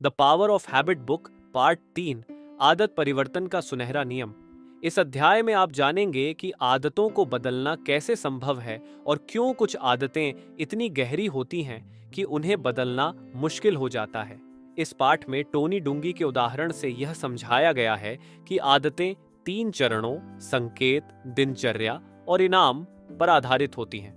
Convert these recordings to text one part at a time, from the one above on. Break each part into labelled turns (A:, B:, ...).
A: The power of habit book part 3 आदत परिवर्तन का सुनहरा नियम। इस अध्याय में आप जानेंगे कि आदतों को बदलना कैसे संभव है और क्यों कुछ आदतें इतनी गहरी होती हैं कि उन्हें बदलना मुश्किल हो जाता है। इस पाठ में टोनी डुंगी के उदाहरण से यह समझाया गया है कि आदतें 3 चरणों संकेत, दिनचर्या और इनाम पर आधारित होती हैं।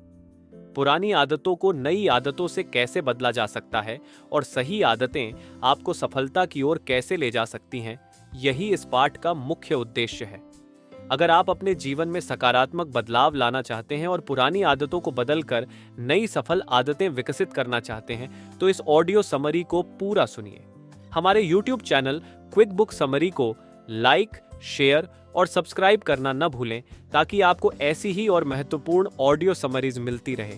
A: पुरानी आदतों को नई आदतों से कैसे बदला जा सकता है और सही आदतें आपको सफलता की ओर कैसे ले जा सकती हैं, यही इस पाठ का मुख्य उद्देश्य है। अगर आप अपने जीवन में सकारात्मक बदलाव लाना चाहते हैं और पुरानी आदतों को बदलकर नई सफल आदतें विकसित करना चाहते हैं, तो इस ऑडियो समरी को पूरा सुनिए। हमारे YouTube channel quick book summary को लाइक, शेयर और सब्सक्राइब करना न भूलें ताकि आपको ऐसी ही और महत्वपूर्ण ऑडियो समरीज मिलती रहे।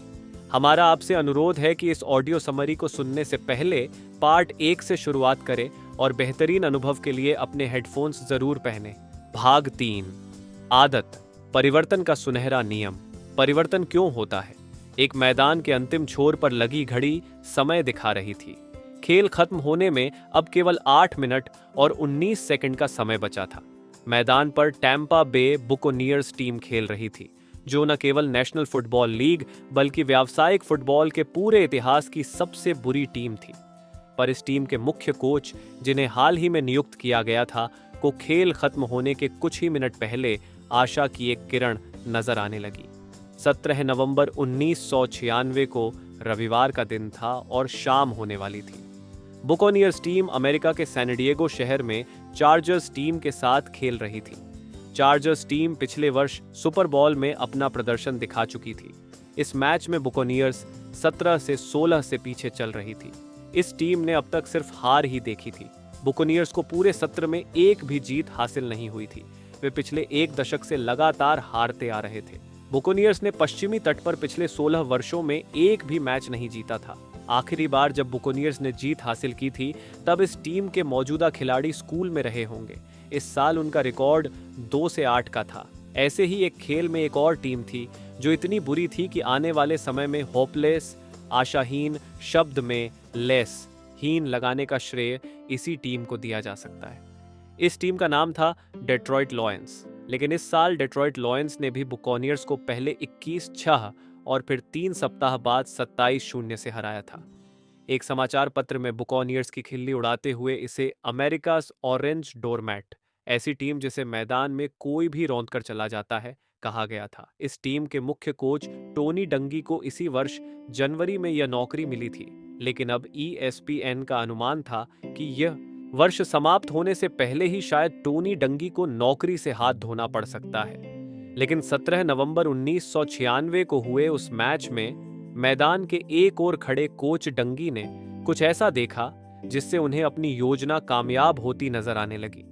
A: हमारा आपसे अनुरोध है कि इस ऑडियो समरी को सुनने से पहले पार्ट 1 से शुरुआत करें और बेहतरीन अनुभव के लिए अपने हेडफोन्स जरूर पहनें। भाग 3 आदत परिवर्तन का सुनहरा नियम। परिवर्तन क्यों होता है? एक मैदान के अंतिम छोर पर लगी घड़ी समय दिखा रही थी। खेल खत्म होने में अब केवल 8 मिनट और 19 सेकंड का समय बचा था। मैदान पर टैम्पा बे बुकोनियर्स टीम खेल रही थी, जो न केवल नेशनल फुटबॉल लीग बल्कि व्यावसायिक फुटबॉल के पूरे इतिहास की सबसे बुरी टीम थी। पर इस टीम के मुख्य कोच, जिन्हें हाल ही में नियुक्त किया गया था, को खेल खत्म होने के कुछ ही मिनट पहले आशा की एक किरण नजर आने लगी। 17 नवंबर 1996 को रविवार का दिन था और शाम होने वाली थी। बुकोनियर्स टीम अमेरिका के सैन डिएगो शहर में चार्जर्स टीम के साथ खेल रही थी। चार्जर्स टीम पिछले वर्ष सुपर बॉल में अपना प्रदर्शन दिखा चुकी थी। इस मैच में बुकोनियर्स 17 से 16 से पीछे चल रही थी। इस टीम ने अब तक सिर्फ हार ही देखी थी। बुकोनियर्स को पूरे सत्र में एक भी जीत हासिल नहीं हुई थी। वे पिछले 1 दशक से लगातार हारते आ रहे थे। बुकोनियर्स ने पश्चिमी तट पर पिछले 16 वर्षों में एक भी मैच नहीं जीता था। आखिरी बार जब बुकोनियर्स ने जीत हासिल की थी, तब इस टीम के मौजूदा खिलाड़ी स्कूल में रहे होंगे। इस साल उनका रिकॉर्ड 2 से 8 का था। ऐसे ही एक खेल में एक और टीम थी जो इतनी बुरी थी कि आने वाले समय में होपलेस, आशाहीन शब्द में लेस, हीन लगाने का श्रेय इसी टीम को दिया जा सकता है। इस टीम का नाम था डेट्रॉइट लॉयंस। लेकिन इस साल डेट्रॉइट लॉयंस ने भी बुकोनियर्स को पहले 21-6 और फिर 3 सप्ताह बाद 27-0 से हराया था। एक समाचार पत्र में बुकोनियर्स की खिल्ली उड़ाते हुए इसे अमेरिकास ऑरेंज डोरमैट, ऐसी टीम जिसे मैदान में कोई भी रौंद कर चला जाता है, कहा गया था। इस टीम के मुख्य कोच टोनी डंगी को इसी वर्ष जनवरी में यह नौकरी मिली थी, लेकिन अब ESPN का अनुमान था कि यह वर्ष समाप्त होने से पहले ही शायद टोनी डंगी को नौकरी से हाथ धोना पड़ सकता है। लेकिन 17 नवंबर 1996 को हुए उस मैच में मैदान के एक ओर खड़े कोच डंगी ने कुछ ऐसा देखा जिससे उन्हें अपनी योजना कामयाब होती नजर आने लगी।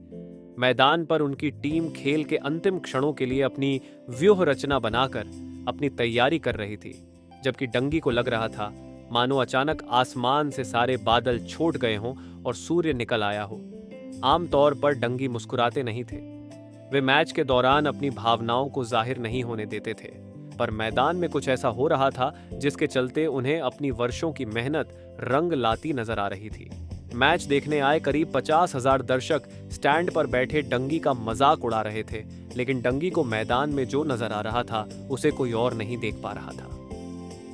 A: मैदान पर उनकी टीम खेल के अंतिम क्षणों के लिए अपनी व्यूह रचना बनाकर अपनी तैयारी कर रही थी, जबकि डंगी को लग रहा था मानो अचानक आसमान से सारे बादल छोट गए हों और सूर्य निकल आया हो। आमतौर पर डंगी मुस्कुराते नहीं थे। वे मैच के दौरान अपनी भावनाओं को जाहिर नहीं होने देते थे, पर मैदान में कुछ ऐसा हो रहा था जिसके चलते उन्हें अपनी वर्षों की मेहनत रंग लाती नजर आ रही थी। मैच देखने आए करीब 50,000 दर्शक स्टैंड पर बैठे डंगी का मजाक उड़ा रहे थे, लेकिन डंगी को मैदान में जो नजर आ रहा था उसे कोई और नहीं देख पा रहा था।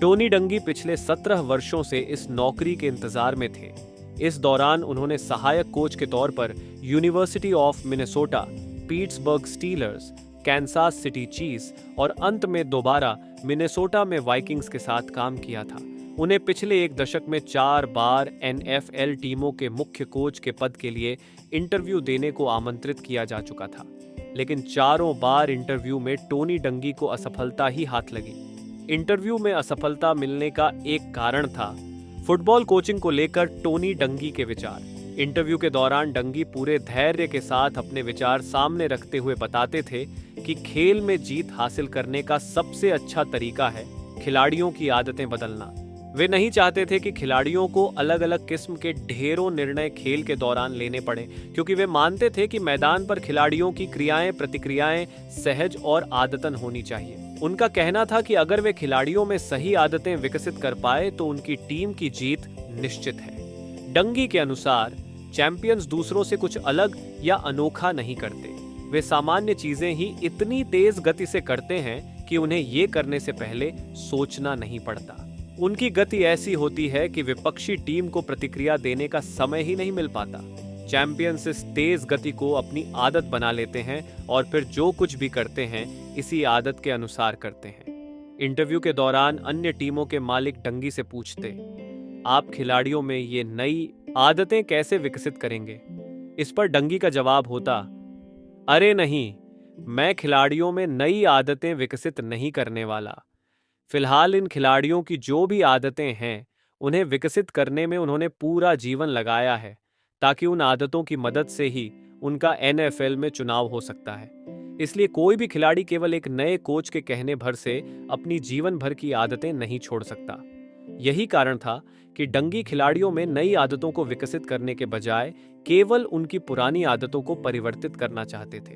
A: टोनी डंगी पिछले 17 वर्षों से इस नौकरी के इंतजार में थे। इस दौरान उन्होंने सहायक कोच के तौर पर university of Minnesota, Pittsburgh stealers, Kansas city चीज और अंत में दोबारा मिनेसोटा में वाइकिंग्स के साथ काम किया था। उन्हें पिछले 1 दशक में 4 बार NFL टीमों के मुख्य कोच के पद के लिए इंटरव्यू देने को आमंत्रित किया जा चुका था, लेकिन चारों बार इंटरव्यू में टोनी डंगी को असफलता ही हाथ लगी। इंटरव्यू में असफलता मिलने का एक कारण था फुटबॉल कोचिंग को लेकर टोनी डंगी के विचार। इंटरव्यू के दौरान डंगी पूरे धैर्य के साथ अपने विचार सामने रखते हुए बताते थे कि खेल में जीत हासिल करने का सबसे अच्छा तरीका है खिलाड़ियों की आदतें बदलना। वे नहीं चाहते थे कि खिलाड़ियों को अलग अलग किस्म के ढेरों निर्णय खेल के दौरान लेने पड़े, क्योंकि वे मानते थे कि मैदान पर खिलाड़ियों की क्रियाएं प्रतिक्रियाएं सहज और आदतन होनी चाहिए। उनका कहना था कि अगर वे खिलाड़ियों में सही आदतें विकसित कर पाए तो उनकी टीम की जीत निश्चित है। डंगी के अनुसार चैंपियंस दूसरों से कुछ अलग या अनोखा नहीं करते। वे सामान्य चीजें ही इतनी तेज गति से करते हैं कि उन्हें ये करने से पहले सोचना नहीं पड़ता। उनकी गति ऐसी होती है कि विपक्षी टीम को प्रतिक्रिया देने का समय ही नहीं मिल पाता। चैंपियंस इस तेज गति को अपनी आदत बना लेते हैं और फिर जो कुछ भी करते हैं इसी आदत के अनुसार करते हैं। इंटरव्यू के दौरान अन्य टीमों के मालिक डंगी से पूछते, आप खिलाड़ियों में ये नई आदतें कैसे विकसित करेंगे? इस पर डंगी का जवाब होता, अरे नहीं, मैं खिलाड़ियों में नई आदतें विकसित नहीं करने वाला। फिलहाल इन खिलाड़ियों की जो भी आदतें हैं उन्हें विकसित करने में उन्होंने पूरा जीवन लगाया है, ताकि उन आदतों की मदद से ही उनका NFL में चुनाव हो सकता है। इसलिए कोई भी खिलाड़ी केवल एक नए कोच के कहने भर से अपनी जीवन भर की आदतें नहीं छोड़ सकता। यही कारण था कि डंगी खिलाड़ियों में नई आदतों को विकसित करने के बजाय केवल उनकी पुरानी आदतों को परिवर्तित करना चाहते थे।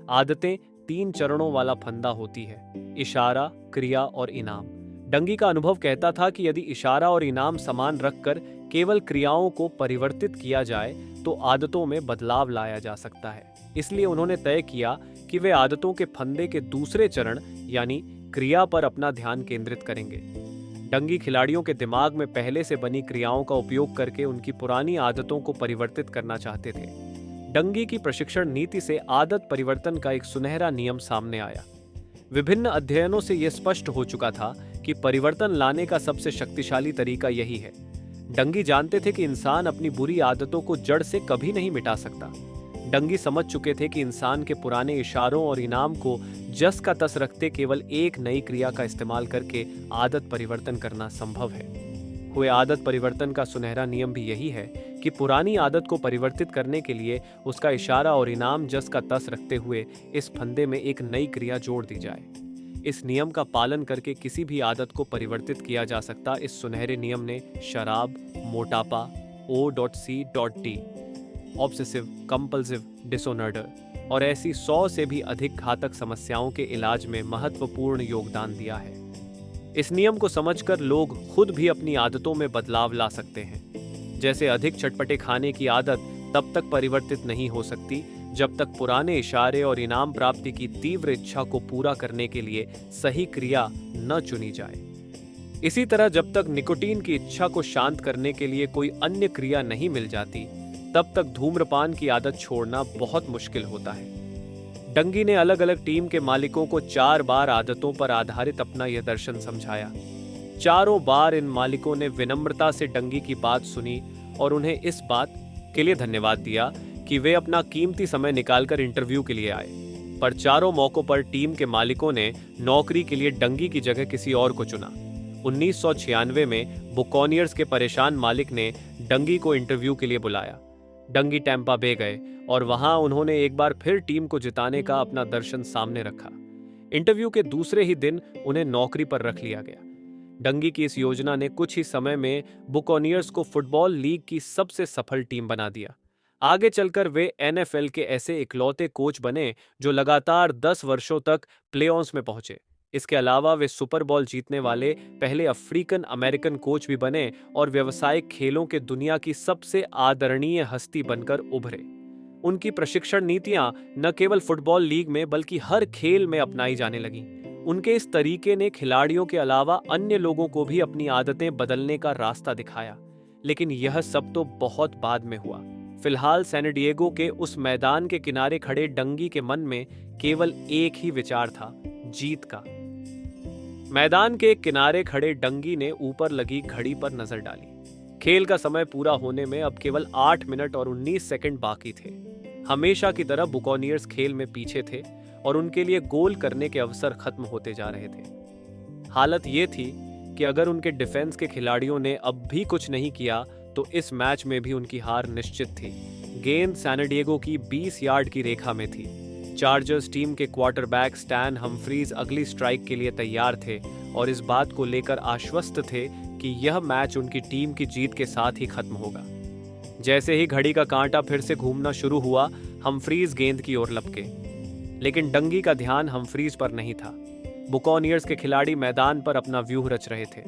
A: आदतें 3 चरणों वाला फंदा होती है: इशारा, क्रिया और इनाम। डंगी का अनुभव कहता था कि यदि इशारा और इनाम समान रखकर केवल क्रियाओं को परिवर्तित किया जाए तो आदतों में बदलाव लाया जा सकता है। इसलिए उन्होंने तय किया कि वे आदतों के फंदे के दूसरे चरण यानी क्रिया पर अपना ध्यान केंद्रित करेंगे। डंगी खिलाड़ियों के दिमाग में पहले से बनी क्रियाओं का उपयोग करके उनकी पुरानी आदतों को परिवर्तित करना चाहते थे। डंगी की प्रशिक्षण नीति से आदत परिवर्तन का एक सुनहरा नियम सामने आया। विभिन्न अध्ययनों से यह स्पष्ट हो चुका था कि परिवर्तन लाने का सबसे शक्तिशाली तरीका यही है। डंगी जानते थे कि इंसान अपनी बुरी आदतों को जड़ से कभी नहीं मिटा सकता। डंगी समझ चुके थे कि इंसान के पुराने इशारों और इनाम को जस का तस रखते केवल एक नई क्रिया का इस्तेमाल करके आदत परिवर्तन करना संभव है। हुए आदत परिवर्तन का सुनहरा नियम भी यही है कि पुरानी आदत को परिवर्तित करने के लिए उसका इशारा और इनाम जस का तस रखते हुए इस फंदे में एक नई क्रिया जोड़ दी जाए। इस नियम का पालन करके किसी भी आदत को परिवर्तित किया जा सकता। इस सुनहरे नियम ने शराब, मोटापा, O.C.D, ऑब्सेसिव कंपल्सिव डिसऑर्डर और ऐसी 100 से भी अधिक घातक समस्याओं के इलाज में महत्वपूर्ण योगदान दिया है। इस नियम को समझकर लोग खुद भी अपनी आदतों में बदलाव ला सकते हैं। जैसे अधिक चटपटे खाने की आदत तब तक परिवर्तित नहीं हो सकती जब तक पुराने इशारे और इनाम प्राप्ति की तीव्र इच्छा को पूरा करने के लिए सही क्रिया न चुनी जाए। इसी तरह जब तक निकोटीन की इच्छा को शांत करने के लिए कोई अन्य क्रिया नहीं मिल जाती तब तक धूम्रपान की आदत छोड़ना बहुत मुश्किल होता है। डंगी ने अलग अलग टीम के मालिकों को 4 बार आदतों पर आधारित अपना यह दर्शन समझाया। चारों बार इन मालिकों ने विनम्रता से डंगी की बात सुनी और उन्हें इस बात के लिए धन्यवाद दिया कि वे अपना कीमती समय निकालकर इंटरव्यू के लिए आए। पर चारों मौकों पर टीम के मालिकों ने नौकरी के लिए डंगी की जगह किसी और को चुना। 1996 में बुकॉनियर्स के परेशान मालिक ने डंगी को इंटरव्यू के लिए बुलाया। डंगी टैंपा बे गए और वहां उन्होंने एक बार फिर टीम को जिताने का अपना दर्शन सामने रखा। इंटरव्यू के दूसरे ही दिन उन्हें नौकरी पर रख लिया गया। डंगी की इस योजना ने कुछ ही समय में बुकॉनियर्स को फुटबॉल लीग की सबसे सफल टीम बना दिया। आगे चलकर वे NFL के ऐसे इकलौते कोच बने जो लगातार 10 वर्षों तक प्लेऑफ्स में पहुंचे। इसके अलावा वे सुपर बॉल जीतने वाले पहले अफ्रीकन अमेरिकन कोच भी बने और व्यावसायिक खेलों के दुनिया की सबसे आदरणीय हस्ती बनकर उभरे। उनकी प्रशिक्षण नीतियां न केवल फुटबॉल लीग में बल्कि हर खेल में अपनाई जाने लगीं। उनके इस तरीके ने खिलाड़ियों के अलावा अन्य लोगों को भी अपनी आदतें बदलने का रास्ता दिखाया। लेकिन यह सब तो बहुत बाद में हुआ। फिलहाल सैन डिएगो के उस मैदान के किनारे खड़े डंगी के मन में केवल एक ही विचार था, जीत का। मैदान के किनारे खड़े डंगी ने ऊपर लगी घड़ी पर नजर डाली। खेल का समय पूरा होने में अब केवल 8 मिनट और 19 सेकंड बाकी थे। हमेशा की तरह बुकॉनियर्स खेल में पीछे थे और उनके लिए गोल करने के अवसर खत्म होते जा रहे थे। हालत ये थी कि अगर उनके डिफेंस के खिलाड़ियों ने अब भी कुछ नहीं किया तो इस मैच में भी उनकी हार निश्चित थी। गेंद सैन डिएगो की 20 यार्ड की रेखा में थी। चार्जर्स टीम के क्वार्टरबैक स्टैन हम्फ्रीज अगली स्ट्राइक के लिए तैयार थे और इस बात को लेकर आश्वस्त थे कि यह मैच उनकी टीम की जीत के साथ ही खत्म होगा। जैसे ही घड़ी का कांटा फिर से घूमना शुरू हुआ, हम्फ्रीज गेंद की ओर लपके। लेकिन डंगी का ध्यान हम्फ्रीज पर नहीं था। बुकॉनियर्स के खिलाड़ी मैदान पर अपना व्यूह रच रहे थे।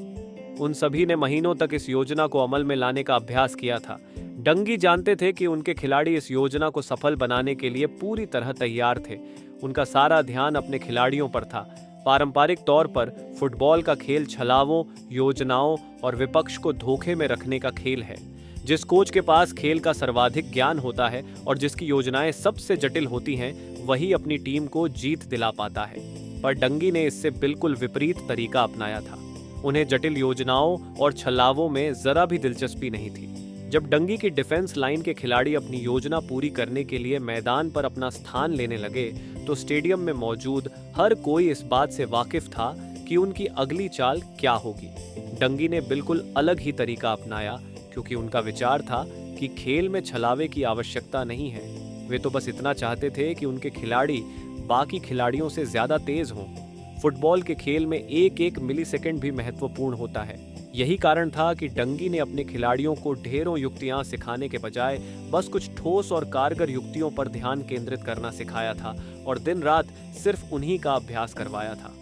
A: उन सभी ने महीनों तक इस योजना को अमल में लाने का अभ्यास किया था। डंगी जानते थे कि उनके खिलाड़ी इस योजना को सफल बनाने के लिए पूरी तरह तैयार थे। उनका सारा ध्यान अपने खिलाड़ियों पर था। पारंपरिक तौर पर फुटबॉल का खेल छलावों, योजनाओं और विपक्ष को धोखे में रखने का खेल है। जिस कोच के पास खेल का सर्वाधिक ज्ञान होता है और जिसकी योजनाएं सबसे जटिल होती हैं, वही अपनी टीम को जीत दिला पाता है। पर डंगी ने इससे बिल्कुल विपरीत तरीका अपनाया था। उन्हें जटिल योजनाओं और छलावों में जरा भी दिलचस्पी नहीं थी। जब डंगी की डिफेंस लाइन के खिलाड़ी अपनी योजना पूरी करने के लिए मैदान पर अपना स्थान लेने लगे, तो स्टेडियम में मौजूद हर कोई इस बात से वाकिफ था कि उनकी अगली चाल क्या होगी। डंगी ने बिल्कुल अलग ही तरीका अपनाया, क्योंकि उनका विचार था कि खेल में छलावे की आवश्यकता नहीं है। वे तो बस इतना चाहते थे कि उनके खिलाड़ी बाकी खिलाड़ियों से ज्यादा तेज हों। फुटबॉल के खेल में एक एक मिलीसेकंड भी महत्वपूर्ण होता है। यही कारण था कि डंगी ने अपने खिलाड़ियों को ढेरों युक्तियां सिखाने के बजाय बस कुछ ठोस और कारगर युक्तियों पर ध्यान केंद्रित करना सिखाया था और दिन रात सिर्फ उन्हीं का अभ्यास करवाया था।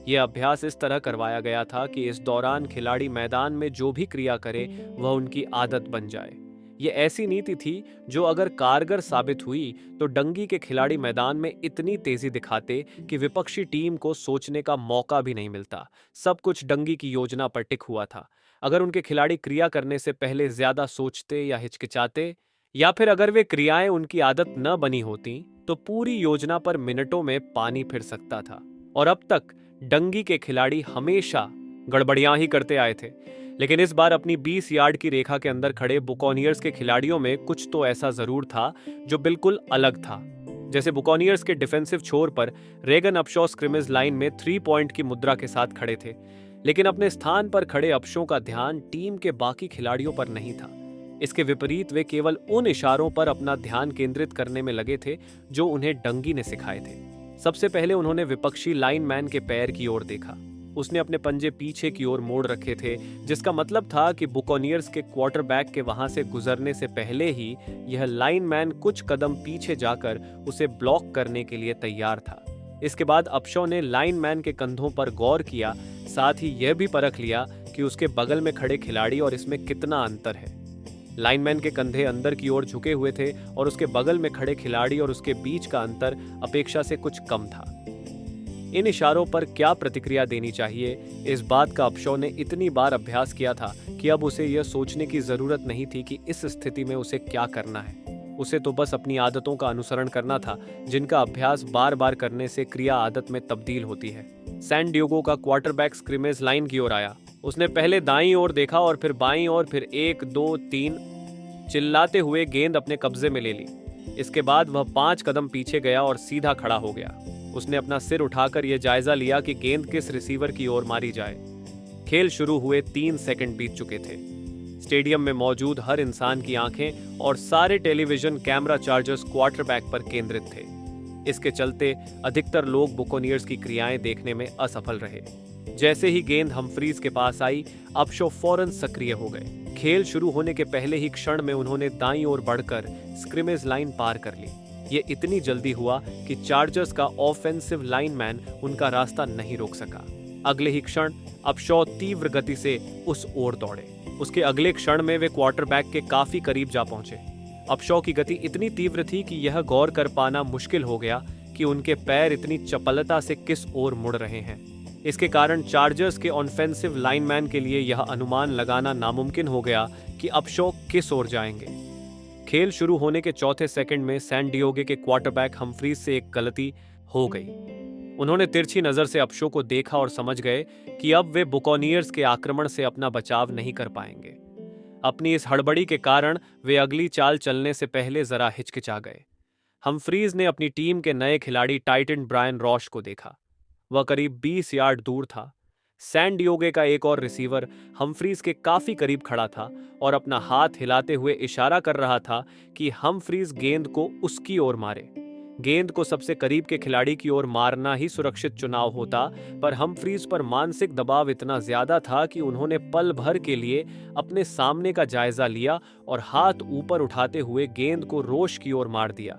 A: यह अभ्यास इस तरह करवाया गया था कि इस दौरान खिलाड़ी मैदान में जो भी क्रिया करे वह उनकी आदत बन जाए। यह ऐसी नीति थी जो अगर कारगर साबित हुई तो डंगी के खिलाड़ी मैदान में इतनी तेजी दिखाते कि विपक्षी टीम को सोचने का मौका भी नहीं मिलता। सब कुछ डंगी की योजना पर टिक हुआ था। अगर उनके खिलाड़ी क्रिया करने से पहले ज्यादा सोचते या हिचकिचाते, या फिर अगर वे क्रियाएं उनकी आदत न बनी होती, तो पूरी योजना पर मिनटों में पानी फिर सकता था। और अब तक डंगी के खिलाड़ी हमेशा गड़बड़ियां ही करते आए थे। लेकिन इस बार अपनी 20 यार्ड की रेखा के अंदर खड़े बुकानियर्स के खिलाड़ियों में कुछ तो ऐसा जरूर था जो बिल्कुल अलग था। जैसे बुकानियर्स के डिफेंसिव छोर पर रेगन अपशॉ स्क्रिमेज लाइन में 3 पॉइंट की मुद्रा के साथ खड़े थे, लेकिन अपने स्थान पर खड़े अपशॉ का ध्यान टीम के बाकी खिलाड़ियों पर नहीं था। इसके विपरीत वे केवल उन इशारों पर अपना ध्यान केंद्रित करने में लगे थे जो उन्हें डंगी ने सिखाए थे। सबसे पहले उन्होंने विपक्षी लाइनमैन के पैर की ओर देखा। उसने अपने पंजे पीछे की ओर मोड़ रखे थे, जिसका मतलब था कि बुकानियर्स के क्वार्टरबैक के वहां से गुजरने से पहले ही यह लाइनमैन कुछ कदम पीछे जाकर उसे ब्लॉक करने के लिए तैयार था। इसके बाद अपशॉ ने लाइनमैन के कंधों पर गौर किया, साथ ही यह भी परख लिया कि उसके बगल में खड़े खिलाड़ी और इसमें कितना अंतर है। लाइनमैन के कंधे अंदर की ओर झुके हुए थे और उसके बगल में खड़े खिलाड़ी और उसके बीच का अंतर अपेक्षा से कुछ कम था। इन इशारों पर क्या प्रतिक्रिया देनी चाहिए, इस बात का अपशॉ ने इतनी बार अभ्यास किया था कि अब उसे यह सोचने की जरूरत नहीं थी कि इस स्थिति में उसे क्या करना है। उसे तो बस अपनी आदतों का अनुसरण करना था, जिनका अभ्यास बार बार करने से क्रिया आदत में तब्दील होती है। सैन डिएगो का क्वार्टरबैक स्क्रिमेज लाइन की ओर आया। उसने पहले दाईं ओर देखा और फिर बाईं ओर, फिर 1 2 3 चिल्लाते हुए गेंद अपने कब्जे में ले ली। इसके बाद वह 5 कदम पीछे गया और सीधा खड़ा हो गया। उसने अपना सिर उठाकर यह जायजा लिया कि गेंद किस रिसीवर की ओर मारी जाए। खेल शुरू हुए 3 सेकंड बीत चुके थे। स्टेडियम में मौजूद हर इंसान की आंखें और सारे टेलीविजन कैमरा चार्जर्स क्वार्टरबैक पर केंद्रित थे। इसके चलते अधिकतर लोग बुकानियर्स की क्रियाएं देखने में असफल रहे। जैसे ही गेंद हम्फ्रीज के पास आई, अपशॉ फौरन सक्रिय हो गए। खेल शुरू होने के पहले ही क्षण में उन्होंने दाईं ओर बढ़कर स्क्रिमेज लाइन पार कर ली। ये इतनी जल्दी हुआ कि चार्जर्स का ऑफेंसिव लाइनमैन उनका रास्ता नहीं रोक सका। अगले ही क्षण अपशॉ तीव्र गति से उस ओर दौड़े। उसके अगले क्षण में वे क्वार्टरबैक के काफी करीब जा पहुंचे। अपशॉ की गति इतनी तीव्र थी कि यह गौर कर पाना मुश्किल हो गया कि उनके पैर इतनी चपलता से किस ओर मुड़ रहे हैं। इसके कारण चार्जर्स के ऑफेंसिव लाइनमैन के लिए यह अनुमान लगाना नामुमकिन हो गया कि अपशॉ किस ओर जाएंगे। खेल शुरू होने के चौथे सेकंड में सैन डिएगो के क्वार्टरबैक हम्फ्रीज से एक गलती हो गई। उन्होंने तिरछी नजर से अपशॉ को देखा और समझ गए कि अब वे बुकानियर्स के आक्रमण से अपना बचाव नहीं कर पाएंगे। अपनी इस हड़बड़ी के कारण वे अगली चाल चलने से पहले जरा हिचकिचा गए। हम्फ्रीज ने अपनी टीम के नए खिलाड़ी टाइटन ब्रायन रॉश को देखा। वह करीब 20 यार्ड दूर था। सैन डिएगो का एक और रिसीवर हम्फ्रीज के काफी करीब खड़ा था और अपना हाथ हिलाते हुए इशारा कर रहा था कि हम्फ्रीज गेंद को उसकी ओर मारे। गेंद को सबसे करीब के खिलाड़ी की ओर मारना ही सुरक्षित चुनाव होता, पर हम्फ्रीज पर मानसिक दबाव इतना ज्यादा था कि उन्होंने पल भर के लिए अपने सामने का जायजा लिया और हाथ ऊपर उठाते हुए गेंद को रोश की ओर मार दिया।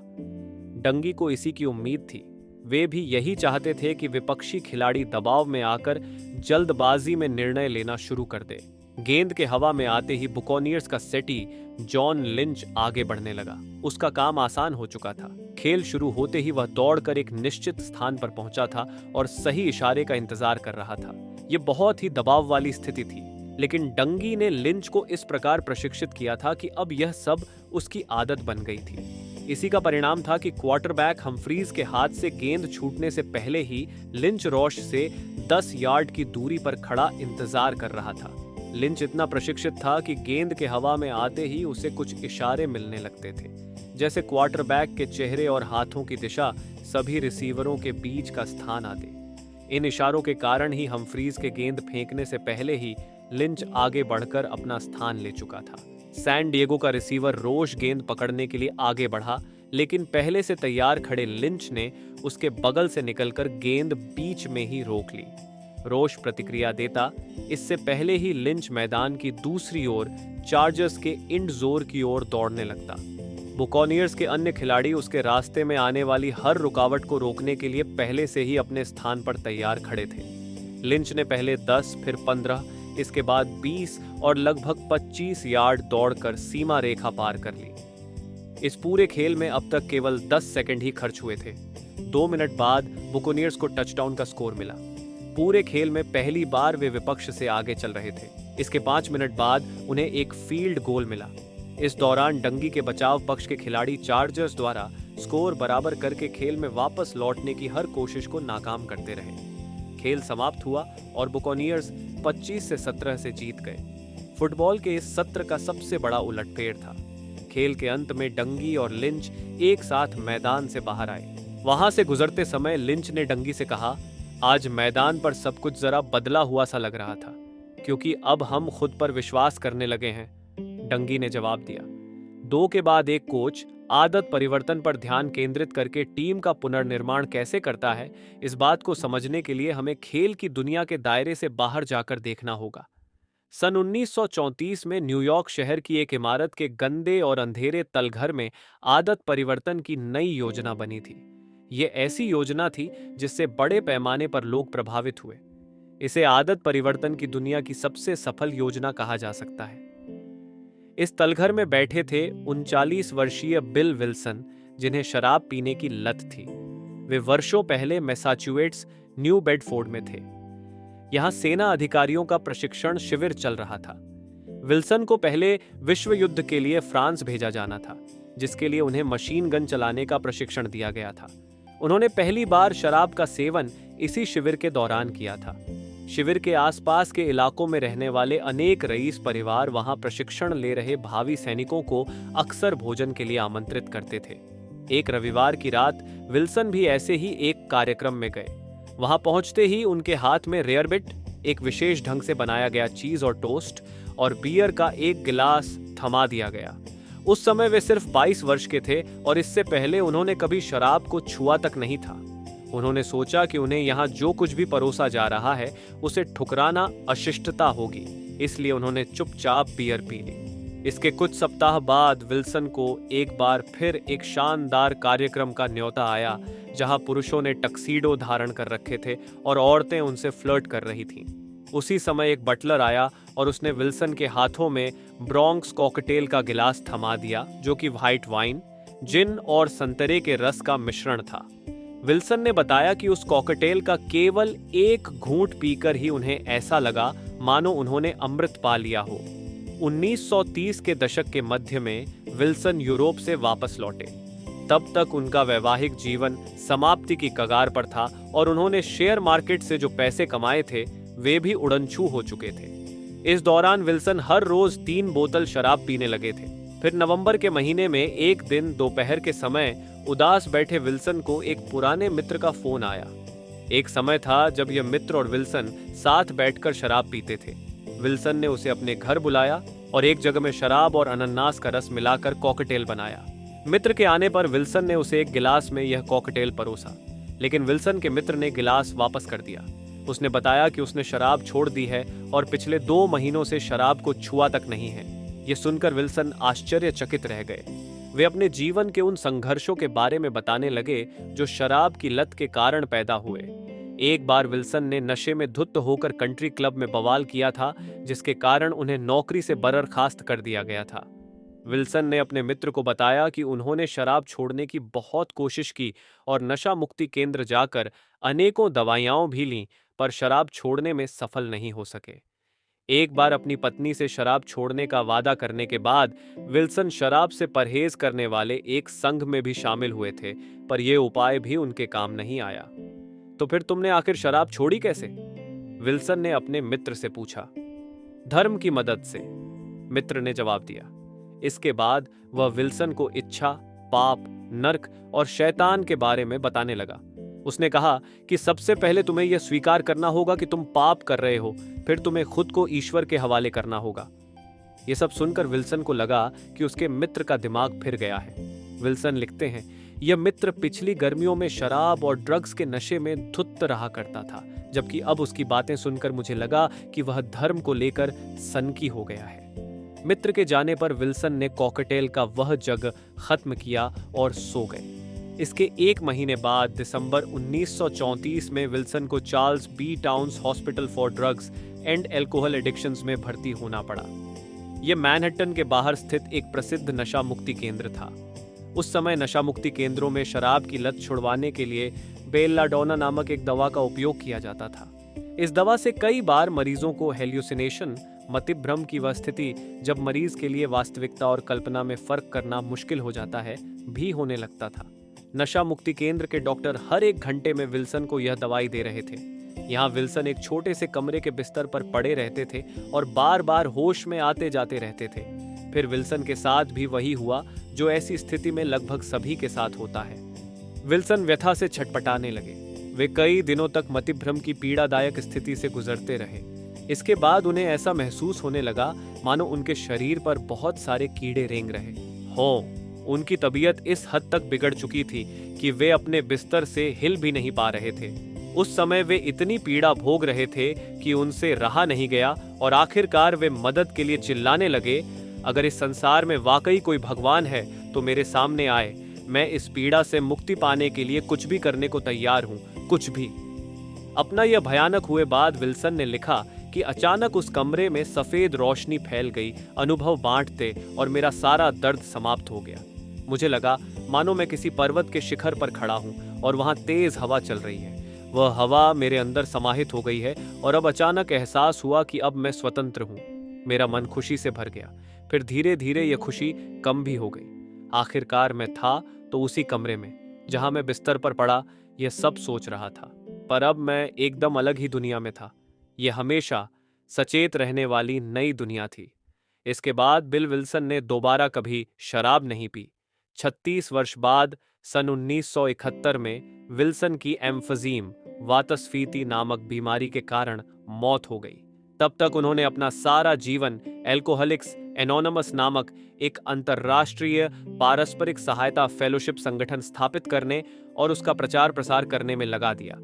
A: डंगी को इसी की उम्मीद थी। वे भी यही चाहते थे कि विपक्षी खिलाड़ी दबाव में आकर जल्दबाजी में निर्णय लेना शुरू कर दे। गेंद के हवा में आते ही बुकानियर्स का सेटी जॉन लिंच आगे बढ़ने लगा। उसका काम आसान हो चुका था। खेल शुरू होते ही वह दौड़कर एक निश्चित स्थान पर पहुंचा था और सही इशारे का इंतजार कर रहा था। यह बहुत ही दबाव वाली स्थिति थी, लेकिन डंगी ने लिंच को इस प्रकार प्रशिक्षित किया था कि अब यह सब उसकी आदत बन गई थी। इसी का परिणाम था कि क्वार्टरबैक हम्फ्रीज के हाथ से गेंद छूटने से पहले ही लिंच रॉश से 10 यार्ड की दूरी पर खड़ा इंतजार कर रहा था। लिंच इतना प्रशिक्षित था कि गेंद के हवा में आते ही उसे कुछ इशारे मिलने लगते थे, जैसे क्वार्टरबैक के चेहरे और हाथों की दिशा सभी रिसीवरों के बीच का स्थान आदि। इन इशारों के कारण ही हम्फ्रीज के गेंद फेंकने से पहले ही लिंच आगे बढ़कर अपना स्थान ले चुका था। सैन डिएगो का रिसीवर रोश गेंद पकड़ने के लिए आगे बढ़ा, लेकिन पहले से तैयार खड़े लिंच ने उसके बगल से निकलकर गेंद बीच में ही रोक ली। रोश प्रतिक्रिया देता इससे पहले ही लिंच मैदान की दूसरी ओर चार्जर्स के इंड जोर की ओर दौड़ने लगता। बुकानियर्स के अन्य खिलाड़ी उसके रास्ते में आने वाली हर रुकावट को रोकने के लिए पहले से ही अपने स्थान पर तैयार खड़े थे। लिंच ने पहले 10, फिर 15, इसके बाद 20 और लगभग 25 यार्ड दौड़कर सीमा रेखा पार कर ली। इस पूरे खेल में अब तक केवल 10 सेकंड ही खर्च हुए थे। 2 मिनट बाद बुकानियर्स को टचडाउन का स्कोर मिला। पूरे खेल में पहली बार वे विपक्ष से आगे चल रहे थे। इसके 5 मिनट बाद उन्हें एक फील्ड गोल मिला। इस दौरान डंगी के बचाव पक्ष के खिलाड़ी चार्जर्स द्वारा स्कोर बराबर करके खेल में वापस लौटने की हर कोशिश को नाकाम करते रहे। खेल समाप्त हुआ और बुकानियर्स 25 से 17 से जीत गए। फुटबॉल के इस सत्र का सबसे बड़ा उलटफेर था। खेल के अंत में डंगी और लिंच एक साथ मैदान से बाहर आए। वहां से गुजरते समय लिंच ने डंगी से कहा, आज मैदान पर सब कुछ जरा बदला हुआ सा लग रहा था, क्योंकि अब हम खुद पर विश्वास करने लगे हैं। डंगी ने जवाब दिया। 2 के बाद एक कोच आदत परिवर्तन पर ध्यान केंद्रित करके टीम का पुनर्निर्माण कैसे करता है, इस बात को समझने के लिए हमें खेल की दुनिया के दायरे से बाहर जाकर देखना होगा। सन 1934 में न्यूयॉर्क शहर की एक इमारत के गंदे और अंधेरे तलघर में आदत परिवर्तन की नई योजना बनी थी। ये ऐसी योजना थी जिससे बड़े पैमाने पर लोग प्रभावित हुए। इसे आदत परिवर्तन की दुनिया की सबसे सफल योजना कहा जा सकता है। इस तलघर में बैठे थे 39 वर्षीय बिल विल्सन, जिन्हें शराब पीने की लत थी। वे वर्षों पहले मैसाचुसेट्स न्यू बेडफोर्ड में थे। यहां सेना अधिकारियों का प्रशिक्षण शिविर चल रहा था। विल्सन को पहले विश्व युद्ध के लिए फ्रांस भेजा जाना था, जिसके लिए उन्हें मशीन गन चलाने का प्रशिक्षण दिया गया था। उन्होंने पहली बार शराब का सेवन इसी शिविर के दौरान किया था। शिविर के आसपास के इलाकों में रहने वाले अनेक रईस परिवार वहां प्रशिक्षण ले रहे भावी सैनिकों को अक्सर भोजन के लिए आमंत्रित करते थे। एक रविवार की रात विल्सन भी ऐसे ही एक कार्यक्रम में गए। वहां पहुंचते ही उनके हाथ में रेयरबिट, एक विशेष ढंग से बनाया गया चीज और टोस्ट और बियर का एक गिलास थमा दिया गया। उस समय वे सिर्फ 22 वर्ष के थे और इससे पहले उन्होंने कभी शराब को छुआ तक नहीं था। उन्होंने सोचा कि उन्हें यहाँ जो कुछ भी परोसा जा रहा है उसे ठुकराना अशिष्टता होगी, इसलिए उन्होंने चुपचाप बियर पी ली। इसके कुछ सप्ताह बाद विल्सन को एक बार फिर एक शानदार कार्यक्रम का न्योता आया, जहां पुरुषों ने टक्सीडो धारण कर रखे थे और औरतें उनसे फ्लर्ट कर रही थीं। उसी समय एक बटलर आया और उसने विल्सन के हाथों में ब्रॉन्क्स कॉकटेल का गिलास थमा दिया, जो कि व्हाइट वाइन, जिन और संतरे के रस का मिश्रण था। विल्सन ने बताया कि उस कॉकटेल का केवल एक घूंट पीकर ही उन्हें ऐसा लगा मानो उन्होंने अमृत पा लिया हो। 1930 के दशक के मध्य में विल्सन यूरोप से वापस लौटे। तब तक उनका वैवाहिक जीवन समाप्ति की कगार पर था और उन्होंने शेयर मार्केट से जो पैसे कमाए थे वे भी उड़नछू हो चुके थे। इस दौरान विल्सन हर रोज 3 बोतल शराब पीने लगे थे। फिर नवंबर के महीने में एक दिन दोपहर के समय उदास बैठे विल्सन को एक पुराने मित्र का फोन आया। एक समय था जब यह मित्र और विल्सन साथ बैठकर शराब पीते थे। विल्सन ने उसे अपने घर बुलाया और एक जगह में शराब और अनानास का रस मिलाकर कॉकटेल बनाया। मित्र के आने पर विल्सन ने उसे एक गिलास में यह कॉकटेल परोसा, लेकिन विल्सन के मित्र ने गिलास वापस कर दिया। उसने बताया कि उसने शराब छोड़ दी है और पिछले 2 महीनों से शराब को छुआ तक नहीं है। ये सुनकर विल्सन आश्चर्यचकित रह गए। वे अपने जीवन के उन संघर्षों के बारे में बताने लगे जो शराब की लत के कारण पैदा हुए। एक बार विल्सन ने नशे में धुत होकर कंट्री क्लब में बवाल किया था, जिसके कारण उन्हें नौकरी से बर्खास्त कर दिया गया था। विल्सन ने अपने मित्र को बताया कि उन्होंने शराब छोड़ने की बहुत कोशिश की और नशा मुक्ति केंद्र जाकर अनेकों दवाइयां भी लीं, पर शराब छोड़ने में सफल नहीं हो सके। एक बार अपनी पत्नी से शराब छोड़ने का वादा करने के बाद विल्सन शराब से परहेज करने वाले एक संघ में भी शामिल हुए थे, पर यह उपाय भी उनके काम नहीं आया। तो फिर तुमने आखिर शराब छोड़ी कैसे? विल्सन ने अपने मित्र से पूछा। धर्म की मदद से, मित्र ने जवाब दिया। इसके बाद वह विल्सन को इच्छा, पाप, नर्क और शैतान के बारे में बताने लगा। उसने कहा कि सबसे पहले तुम्हें यह स्वीकार करना होगा कि तुम पाप कर रहे हो, फिर तुम्हें खुद को ईश्वर के हवाले करना होगा। यह सब सुनकर विल्सन को लगा कि उसके मित्र का दिमाग फिर गया है। विल्सन लिखते हैं, यह मित्र पिछली गर्मियों में शराब और ड्रग्स के नशे में धुत रहा करता था, जबकि अब उसकी बातें सुनकर मुझे लगा कि वह धर्म को लेकर सनकी हो गया है। मित्र के जाने पर विल्सन ने कॉकटेल का वह जग खत्म किया और सो गए। इसके एक महीने बाद दिसंबर 1934 में विल्सन को Charles B Towns hospital for drugs and alcohol addictions में भर्ती होना पड़ा। यह मैनहट्टन के बाहर स्थित एक प्रसिद्ध नशा मुक्ति केंद्र था। उस समय नशा मुक्ति केंद्रों में शराब की लत छुड़वाने के लिए बेल्लाडोना नामक एक दवा का उपयोग किया जाता था। इस दवा से कई बार मरीजों को हेल्यूसिनेशन, मतिभ्रम की वह स्थिति जब मरीज के लिए वास्तविकता और कल्पना में फर्क करना मुश्किल हो जाता है, भी होने लगता था। नशा मुक्ति केंद्र के डॉक्टर हर एक घंटे में विल्सन को यह दवाई दे रहे थे। यहाँ विल्सन एक छोटे से कमरे के बिस्तर पर पड़े रहते थे और बार बार होश में आते जाते रहते थे। फिर विल्सन के साथ भी वही हुआ जो ऐसी स्थिति में लगभग सभी के साथ होता है। विल्सन व्यथा से छटपटाने लगे। वे कई दिनों तक मतिभ्रम की पीड़ादायक स्थिति से गुजरते रहे। इसके बाद उन्हें ऐसा महसूस होने लगा मानो उनके शरीर पर बहुत सारे कीड़े रेंग रहे हों। उनकी तबीयत इस हद तक बिगड़ चुकी थी कि वे अपने बिस्तर से हिल भी नहीं पा रहे थे। उस समय वे इतनी पीड़ा भोग रहे थे कि उनसे रहा नहीं गया और आखिरकार वे मदद के लिए चिल्लाने लगे, अगर इस संसार में वाकई कोई भगवान है तो मेरे सामने आए। मैं इस पीड़ा से मुक्ति पाने के लिए कुछ भी करने को तैयार हूं, कुछ भी। अपना यह भयानक हुए बाद विल्सन ने लिखा कि अचानक उस कमरे में सफेद रोशनी फैल गई, अनुभव बांटते, और मेरा सारा दर्द समाप्त हो गया। मुझे लगा मानो मैं किसी पर्वत के शिखर पर खड़ा हूं और वहां तेज हवा चल रही है। वह हवा मेरे अंदर समाहित हो गई है और अब अचानक एहसास हुआ कि अब मैं स्वतंत्र हूं। मेरा मन खुशी से भर गया। फिर धीरे धीरे यह खुशी कम भी हो गई। आखिरकार मैं था तो उसी कमरे में जहां मैं बिस्तर पर पड़ा यह सब सोच रहा था, पर अब मैं एकदम अलग ही दुनिया में था। यह हमेशा सचेत रहने वाली नई दुनिया थी। इसके बाद बिल विल्सन ने दोबारा कभी शराब नहीं पी। 36 वर्ष बाद सन 1971 में विल्सन की एम्फजीम वातस्फीति नामक बीमारी के कारण मौत हो गई। तब तक उन्होंने अपना सारा जीवन एल्कोहलिक्स एनोनिमस नामक एक अंतर्राष्ट्रीय पारस्परिक सहायता फेलोशिप संगठन स्थापित करने और उसका प्रचार प्रसार करने में लगा दिया।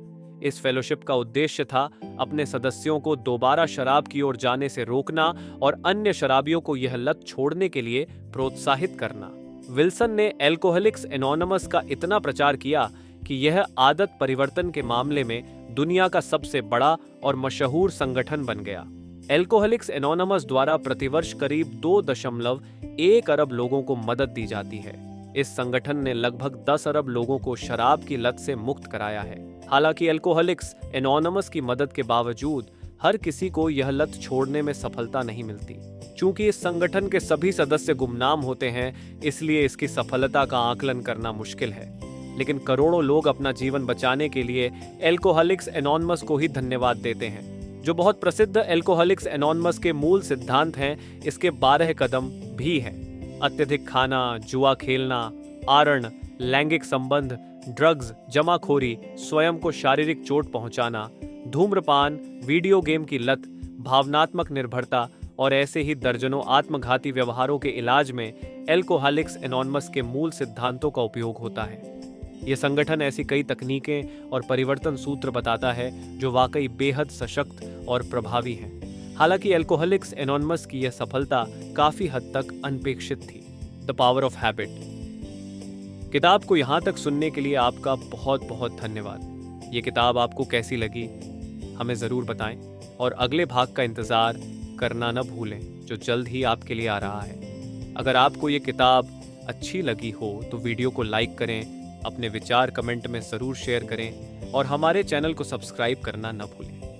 A: इस फेलोशिप का उद्देश्य था अपने सदस्यों को दोबारा शराब की ओर जाने से रोकना और अन्य शराबियों को यह लत छोड़ने के लिए प्रोत्साहित करना। विल्सन ने एल्कोहलिक्स एनोनिमस का इतना प्रचार किया कि यह आदत परिवर्तन के मामले में दुनिया का सबसे बड़ा और मशहूर संगठन बन गया। एल्कोहलिक्स एनोनिमस द्वारा प्रतिवर्ष करीब 2.1 अरब लोगों को मदद दी जाती है। इस संगठन ने लगभग 10 अरब लोगों को शराब की लत से मुक्त कराया है। हालांकि एल्कोहलिक्स एनोनिमस की मदद के बावजूद हर किसी को यह लत छोड़ने में सफलता नहीं मिलती। चूंकि इस संगठन के सभी सदस्य गुमनाम होते हैं, इसलिए इसकी सफलता का आकलन करना मुश्किल है। लेकिन करोड़ों लोग अपना जीवन बचाने के लिए एल्कोहलिक्स एनोनिमस को ही धन्यवाद देते हैं। जो बहुत प्रसिद्ध एल्कोहलिक्स एनोनिमस के मूल सिद्धांत हैं, इसके 12 कदम भी हैं। अत्यधिक खाना, जुआ खेलना, आरण, लैंगिक संबंध, ड्रग्स, जमाखोरी, स्वयं को शारीरिक चोट पहुंचाना, धूम्रपान, वीडियो गेम की लत, भावनात्मक निर्भरता और ऐसे ही दर्जनों आत्मघाती व्यवहारों के इलाज में एल्कोहलिक्स एनोनिमस के मूल सिद्धांतों का उपयोग होता है। यह संगठन ऐसी कई तकनीकें और परिवर्तन सूत्र बताता है जो वाकई बेहद सशक्त और प्रभावी हैं। हालांकि एल्कोहलिक्स एनोनिमस की यह सफलता काफी हद तक अनपेक्षित थी। The power of habit. किताब को यहाँ तक सुनने के लिए आपका बहुत बहुत धन्यवाद। ये किताब आपको कैसी लगी हमें ज़रूर बताएं और अगले भाग का इंतज़ार करना न भूलें जो जल्द ही आपके लिए आ रहा है। अगर आपको ये किताब अच्छी लगी हो तो वीडियो को लाइक करें, अपने विचार कमेंट में ज़रूर शेयर करें और हमारे चैनल को सब्सक्राइब करना न भूलें।